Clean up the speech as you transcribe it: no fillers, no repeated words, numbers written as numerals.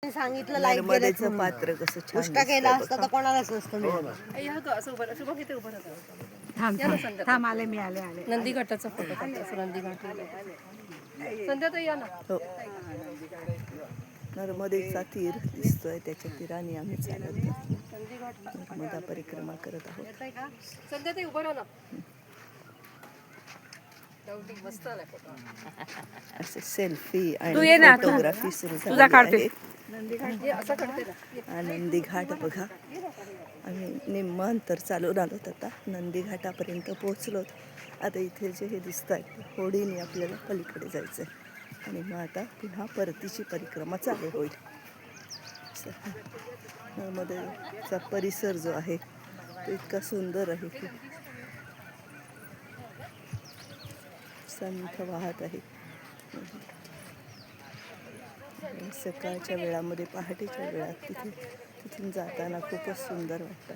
सांगितलं लाईक नर्मदेचं पात्र कसं छान उष्टा केला असता तर कोणालाच नसतं मिळालं. थांब आले मी आले नंदी घाटाचा फोटो काढतो. नंदी घाट संध्याताई या ना. हो. नर्मदेचा तीर दिसतोय, त्याच्या तीराने आम्ही चालत नर्मदा परिक्रमा करत आहोत. संध्याताई उभं राहा ना. मस्त आलाय फोटो. असे सेल्फी तू आणि ये ना, फोटोग्राफी सुरू तुझा झाली काढते. आहे. असं करते ना. नंदी घाट बघा, आम्ही निम्म अंतर चालून आलोत, आता नंदी घाटापर्यंत पोहोचलोत. आता इथे जे हे दिसत आहे होडीने आपल्याला पलीकडे जायचं आहे आणि मग आता पुन्हा परतीची परिक्रमा चालू होईल. नर्मदेचा परिसर जो आहे तो इतका सुंदर आहे की संथ वाहत आहे. सकाळच्या वेळामध्ये, पहाटेच्या वेळात तिथून जाताना खूपच सुंदर वाटतं.